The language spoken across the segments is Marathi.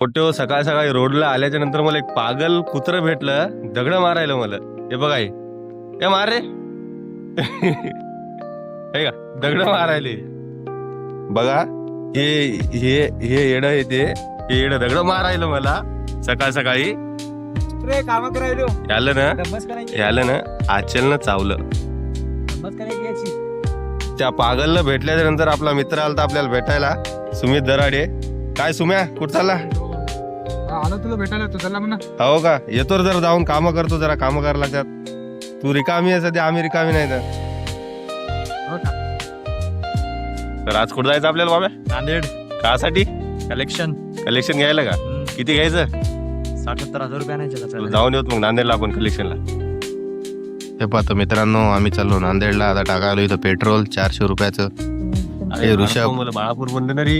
फोटो सकाळ सकाळी रोडला आल्याच्या नंतर मला एक पागल कुत्र भेटलं, दगड मारायला मला. हे बघा हे मार रे. हे का दगड मारायले बघा. हे हे हे येड येते, हे येड दगड मारायला मला सकाळ सकाळी. काम करायलो यालं ना आचलनं चावलं. त्या पागलला भेटल्याच्या नंतर आपला मित्र आलता आपल्याला भेटायला, सुमित दराडे. काय सुम्या, कुठं चालला? आलो तुला भेटायला, तू चला म्हणा. हो का, येतो रे, जरा जाऊन काम करतो, जरा काम करायला लागतात. तू रिकामी आहे सध्या, आम्ही रिकामी नाही तर आज कुठं जायचं आपल्याला बाबा? नांदेड कासाठी? कलेक्शन कलेक्शन घ्यायला का? किती घ्यायचं? 60-70 हजार रुपये आणायचे. जाऊन येतो मग नांदेडला आपण कलेक्शनला. हे पाहतो मित्रांनो, आम्ही चाललो नांदेडला. आता टाकायला इथं पेट्रोल 400 रुपयाचं. हे ऋषभ मला बाळापूर म्हणलं ना रे,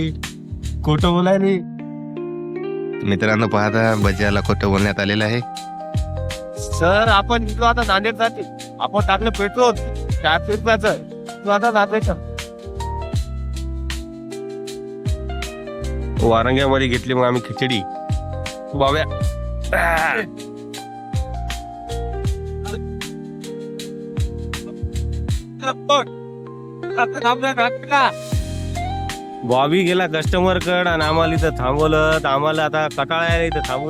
खोटं बोलायला. मित्रांनो पाहता, बजाला खोटं बोलण्यात आलेलं आहे. सर आपण निघलो आता नांदेडसाठी. आपण टाकलं पेट्रोल 400 रुपयाचं. तू आता नांदेडचं वारंग्यामध्ये घेतली मग आम्ही खिचडी. बाब्या बॉबी गेला कस्टमर कड आणि आम्हाला इथं थांबवलं. तर आम्हाला आता कटाळा आहे इथं थांबू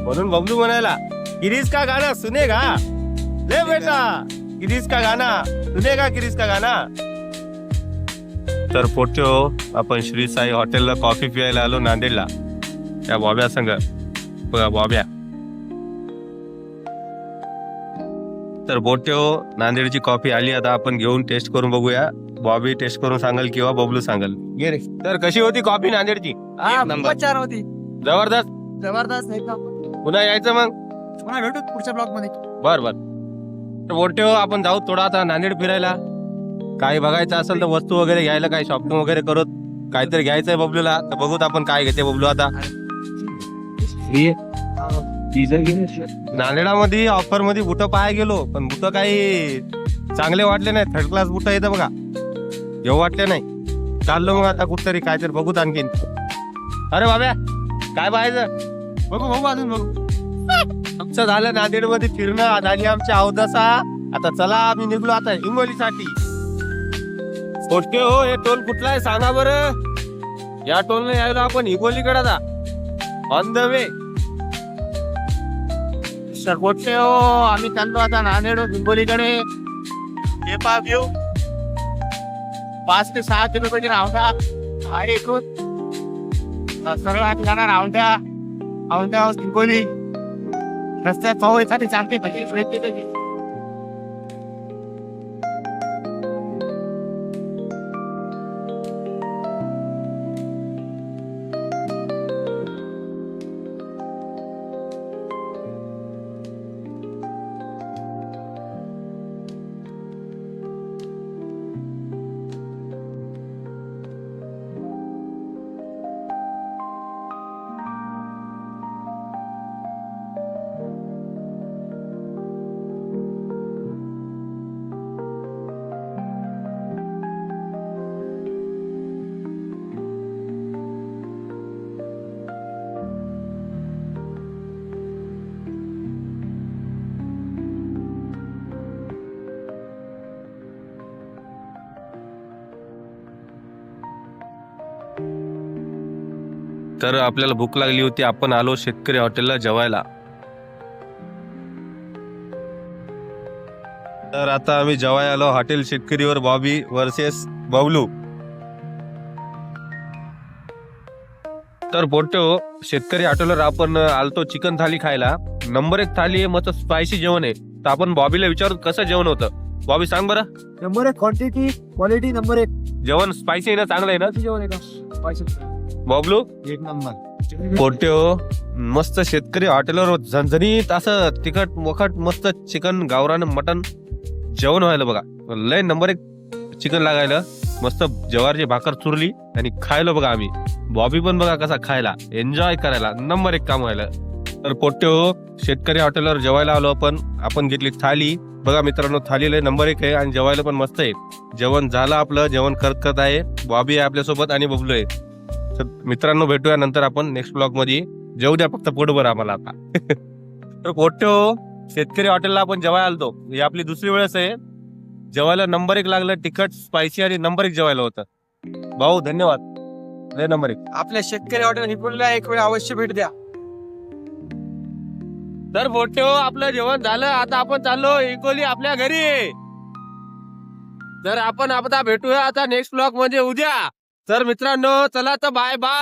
म्हणून बबलू म्हणायला, किरीस का गाना सुनेगा ले बेटा, किरीस का गाना सुनेगा, किरीस का गाना. तर पोट्यो आपण श्री साई हॉटेलला कॉफी प्यायला आलो नांदेडला, त्या बॉब्या संग. बघा बॉब्या. तर पोट्यो नांदेडची कॉफी आली, आता आपण घेऊन टेस्ट करून बघूया. बॉबी टेस्ट करून सांगल किंवा बबलू सांगल. घे रे. तर कशी होती कॉफी नांदेडची? छान होती, जबरदस्त. जबरदस्त. पुन्हा यायचं मग? पुन्हा भेटू पुढच्या ब्लॉग मध्ये. बर. तर पोट्यो आपण जाऊ थोडा आता नांदेड फिरायला. काही बघायचं असेल तर वस्तू वगैरे घ्यायला, काही शॉपिंग वगैरे करत, काहीतरी घ्यायचंय बबलूला. तर बघूत आपण काय घेते बबलू आता. नांदेडामध्ये ऑफर मध्ये बुट पाहायला गेलो, पण बुट काही चांगले वाटले नाही. थर्ड क्लास बुट येतं बघा, येऊ वाटले नाही. चाललो मग आता कुठतरी काहीतरी बघूत आणखीन. अरे बाब्या, काय पाहायचं? बघू अजून बघू. आमचं झालं नांदेड मध्ये फिरणं, झाली आमच्या अवदसा. आता चला आम्ही निघलो आता हिंगोलीसाठी. पोट्टे हो, हे टोल कुठला आहे सांगा बरं? या टोलने यायला आपण हिंगोलीकडे आता ऑन द वे. सर पोट्टे हो, आम्ही चाललो आता नांदेड हिंगोलीकडे. हे पा व्यू 5 ते 6 किलोमीटर रावटा आहे इकडून. सरळ आम्ही जाणार औंढा हिंगोली. रस्त्यात पाहू एखादी चांगली भजी. तर आपल्याला भूक लागली होती, आपण आलो शेतकरी हॉटेलला जेवायला. तर आता आम्ही जेवायला आलो हॉटेल शेतकरीवर, बॉबी वर्सेस बबलू. तर पोट्यो शेतकरी हॉटेलवर आपण आलतो चिकन थाली खायला. नंबर 1 थाली आहे, मस्त स्पायसी जेवण आहे. तर आपण बॉबीला विचारू कसं जेवण होतं. बॉबी सांग बरं. Number 1 quality number 1. जेवण स्पायसी आहे ना, चांगलं आहे ना जेवण आहे का? बबलू? 1 नंबर. पोट्यो मस्त शेतकरी हॉटेलवर झणझणीत असं तिखट मोखट मस्त चिकन, गावरान मटन जेवण व्हायला बघा. लय नंबर 1 चिकन लागायला. मस्त ज्वारीची भाकर चुरली आणि खायलो बघा आम्ही. बॉबी पण बघा कसा खायला, एन्जॉय करायला नंबर 1 काम व्हायला. तर पोट्यो शेतकरी हॉटेलवर जेवायला आलो आपण घेतली थाली. बघा मित्रांनो, थालीला नंबर 1 आहे आणि जेवायला पण मस्त आहे. जेवण झालं आपलं, जेवण करत आहे. बॉबी आहे आपल्यासोबत आणि बबलू आहे. तर मित्रांनो भेटूया नंतर आपण नेक्स्ट ब्लॉग मध्ये. जेऊ द्या फक्त पोटभर आम्हाला आता. तर पोट्यो शेतकरी हॉटेलला आपण जेवायला आलतो. ही आपली दुसरी वेळच आहे. जेवायला नंबर 1 लागलं, तिखट स्पायसी आणि नंबर 1 जेवायला होतं. भाऊ धन्यवाद. लय नंबर 1. आपल्या शेतकरी हॉटेल हिंगोलीला एक वेळ अवश्य भेट द्या. तर पोट्यो आपलं जेवण झालं. आता आपण चाललो हिंगोली आपल्या घरी. तर आपण आता भेटूया आता नेक्स्ट ब्लॉग मध्ये उद्या. तर मित्रांनो चला तर बाय बाय.